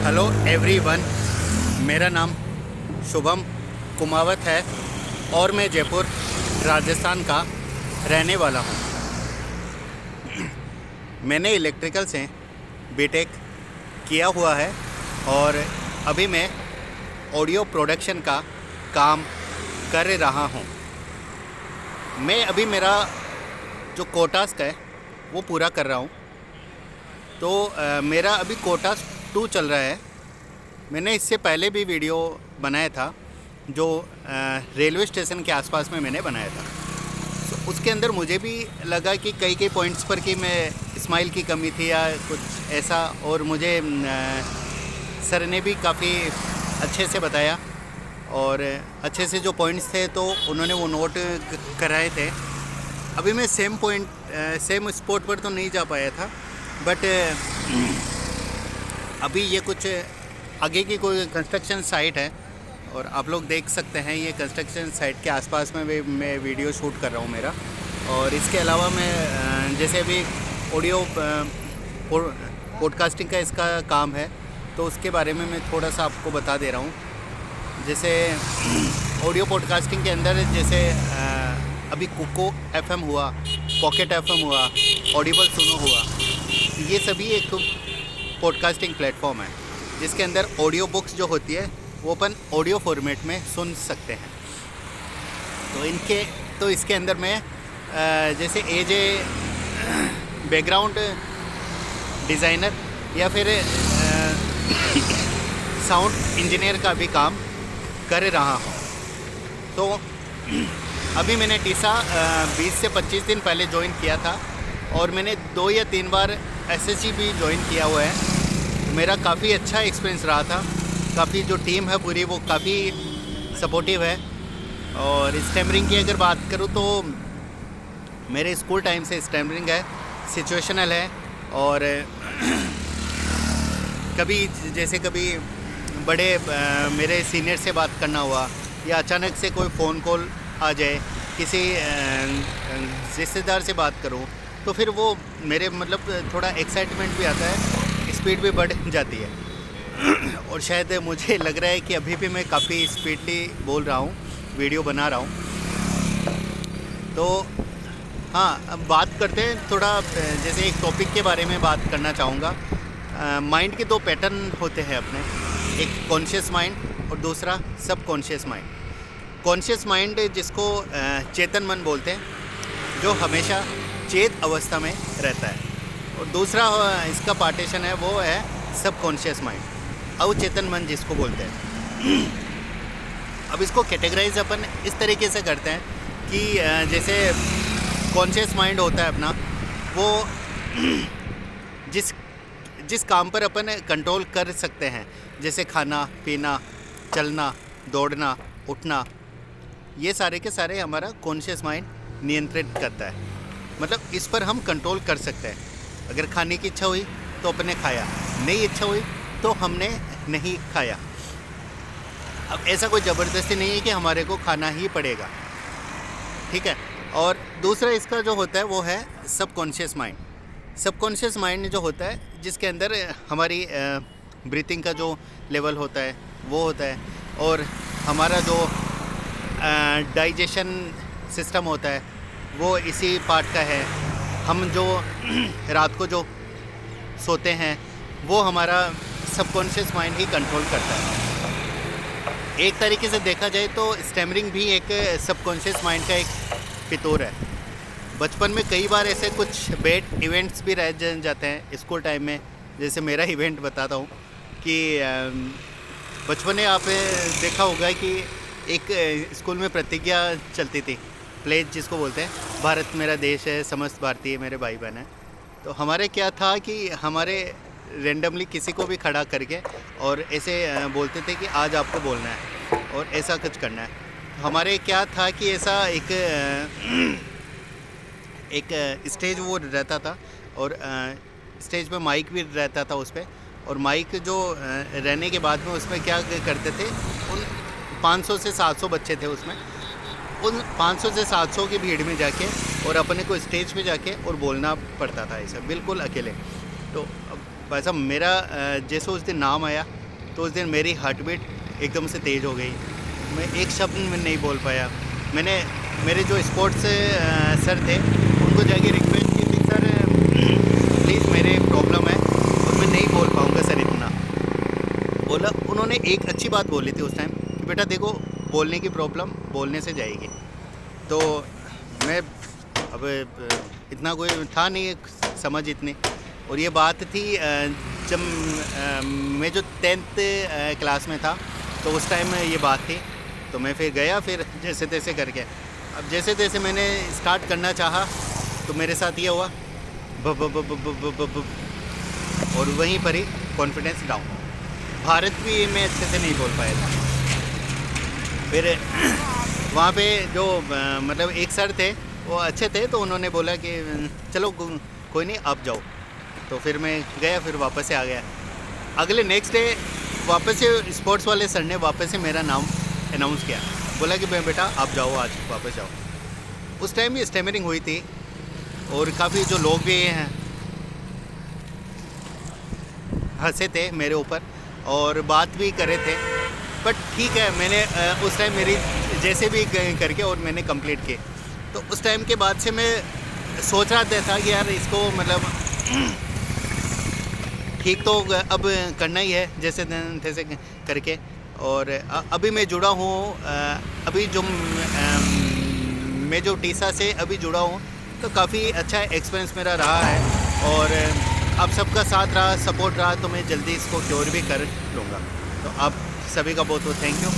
Hello everyone, मेरा नाम शुभम कुमावत है और मैं जयपुर राजस्थान का रहने वाला हूँ। मैंने इलेक्ट्रिकल से बीटेक किया हुआ है और अभी मैं ऑडियो प्रोडक्शन का काम कर रहा हूँ। मैं अभी मेरा जो कोटास्क है वो पूरा कर रहा हूँ। तो मेरा अभी कोटास्क 2 चल रहा है। मैंने इससे पहले भी वीडियो बनाया था जो रेलवे स्टेशन के आसपास में मैंने बनाया था। तो उसके अंदर मुझे भी लगा कि कई पॉइंट्स पर कि मैं स्माइल की कमी थी या कुछ ऐसा, और मुझे सर ने भी काफ़ी अच्छे से बताया और अच्छे से जो पॉइंट्स थे तो उन्होंने वो नोट कराए थे। अभी मैं सेम स्पॉट पर तो नहीं जा पाया था, बट अभी ये कुछ आगे की कोई कंस्ट्रक्शन साइट है और आप लोग देख सकते हैं ये कंस्ट्रक्शन साइट के आसपास में भी मैं वीडियो शूट कर रहा हूँ मेरा। और इसके अलावा मैं जैसे अभी ऑडियो पॉडकास्टिंग का इसका काम है तो उसके बारे में मैं थोड़ा सा आपको बता दे रहा हूँ। जैसे ऑडियो पॉडकास्टिंग के अंदर जैसे अभी कुको FM हुआ, पॉकेट FM हुआ, ऑडिबल सुनो हुआ, ये सभी एक पॉडकास्टिंग प्लेटफॉर्म है जिसके अंदर ऑडियो बुक्स जो होती है वो अपन ऑडियो फॉर्मेट में सुन सकते हैं। तो इसके अंदर मैं जैसे एज ए बैकग्राउंड डिज़ाइनर या फिर साउंड इंजीनियर का भी काम कर रहा हूँ। तो अभी मैंने टीसा 20 से 25 दिन पहले ज्वाइन किया था और मैंने 2 या 3 बार SSC भी ज्वाइन किया हुआ है। मेरा काफ़ी अच्छा एक्सपीरियंस रहा था। काफ़ी जो टीम है पूरी वो काफ़ी सपोर्टिव है। और स्टैमरिंग की अगर बात करूँ तो मेरे स्कूल टाइम से स्टैमरिंग है, सिचुएशनल है। और कभी बड़े मेरे सीनियर से बात करना हुआ या अचानक से कोई फ़ोन कॉल आ जाए, किसी रिश्तेदार से बात करूं तो फिर वो मेरे मतलब थोड़ा एक्साइटमेंट भी आता है, स्पीड भी बढ़ जाती है। और शायद मुझे लग रहा है कि अभी भी मैं काफ़ी स्पीडली बोल रहा हूँ, वीडियो बना रहा हूँ। तो हाँ, अब बात करते हैं थोड़ा जैसे एक टॉपिक के बारे में बात करना चाहूँगा। माइंड के 2 पैटर्न होते हैं अपने, एक कॉन्शियस माइंड और दूसरा सब कॉन्शियस माइंड। कॉन्शियस माइंड जिसको चेतन मन बोलते हैं, जो हमेशा चेत अवस्था में रहता है, और दूसरा इसका पार्टीशन है वो है सब कॉन्शियस माइंड, अवचेतन मन जिसको बोलते हैं। अब इसको कैटेगराइज अपन इस तरीके से करते हैं कि जैसे कॉन्शियस माइंड होता है अपना, वो जिस काम पर अपन कंट्रोल कर सकते हैं, जैसे खाना पीना, चलना, दौड़ना, उठना, ये सारे के सारे हमारा कॉन्शियस माइंड नियंत्रित करता है। मतलब इस पर हम कंट्रोल कर सकते हैं। अगर खाने की इच्छा हुई तो अपने खाया, नहीं इच्छा हुई तो हमने नहीं खाया। अब ऐसा कोई ज़बरदस्ती नहीं है कि हमारे को खाना ही पड़ेगा, ठीक है। और दूसरा इसका जो होता है वो है सबकॉन्शियस माइंड। सबकॉन्शियस माइंड जो होता है जिसके अंदर हमारी ब्रीथिंग का जो लेवल होता है वो होता है, और हमारा जो डाइजेशन सिस्टम होता है वो इसी पार्ट का है। हम जो रात को जो सोते हैं वो हमारा सबकॉन्शियस माइंड ही कंट्रोल करता है। एक तरीके से देखा जाए तो स्टैमरिंग भी एक सबकॉन्शियस माइंड का एक फितूर है। बचपन में कई बार ऐसे कुछ बैड इवेंट्स भी रह जाते हैं स्कूल टाइम में। जैसे मेरा इवेंट बताता हूँ कि बचपन में आपने देखा होगा कि एक स्कूल में प्रतिज्ञा चलती थी, प्लेज जिसको बोलते हैं, भारत मेरा देश है, समस्त भारतीय मेरे भाई बहन हैं। तो हमारे क्या था कि हमारे रेंडमली किसी को भी खड़ा करके और ऐसे बोलते थे कि आज आपको बोलना है और ऐसा कुछ करना है। हमारे क्या था कि ऐसा एक स्टेज वो रहता था और स्टेज पे माइक भी रहता था उस पर। और माइक जो रहने के बाद में उसमें क्या करते थे, उन 500 से 700 बच्चे थे उसमें, उन 500 से 700 की भीड़ में जाके और अपने को स्टेज पे जाके और बोलना पड़ता था ऐसा बिल्कुल अकेले। तो भाई साहब मेरा जैसे उस दिन नाम आया तो उस दिन मेरी हार्ट बीट एकदम से तेज़ हो गई। मैं एक शब्द में नहीं बोल पाया। मैंने मेरे जो स्पोर्ट्स सर थे उनको जाके रिक्वेस्ट की थी, सर प्लीज़ मेरे प्रॉब्लम है और मैं नहीं बोल पाऊँगा सर इतना। बोला, उन्होंने एक अच्छी बात बोली थी उस टाइम कि बेटा देखो, बोलने की प्रॉब्लम बोलने से जाएगी। तो मैं अब इतना कोई था नहीं समझ इतनी, और ये बात थी जब मैं जो 10th क्लास में था तो उस टाइम ये बात थी। तो मैं फिर गया, फिर जैसे तैसे करके अब जैसे तैसे मैंने स्टार्ट करना चाहा तो मेरे साथ ये हुआ ब ब ब ब ब ब ब और वहीं पर ही कॉन्फिडेंस डाउन। भारत भी मैं अच्छे से नहीं बोल पाया था। फिर वहाँ पे जो मतलब एक सर थे वो अच्छे थे, तो उन्होंने बोला कि चलो कोई नहीं आप जाओ। तो फिर मैं गया, फिर वापस से आ गया। अगले नेक्स्ट डे वापस से स्पोर्ट्स वाले सर ने वापस से मेरा नाम अनाउंस किया, बोला कि बेटा आप जाओ, आज वापस जाओ। उस टाइम भी स्टैमरिंग हुई थी और काफ़ी जो लोग भी हैं हंसे थे मेरे ऊपर और बात भी करे थे, बट ठीक है, मैंने उस टाइम मेरी जैसे भी करके और मैंने कंप्लीट की। तो उस टाइम के बाद से मैं सोच रहा था कि यार इसको मतलब ठीक तो अब करना ही है जैसे तैसे करके। और अभी मैं जुड़ा हूँ, अभी जो मैं जो टीसा से अभी जुड़ा हूँ, तो काफ़ी अच्छा एक्सपीरियंस मेरा रहा है और आप सबका साथ रहा, सपोर्ट रहा, तो मैं जल्दी इसको क्योर भी कर लूँगा। तो आप सभी का बहुत बहुत थैंक यू।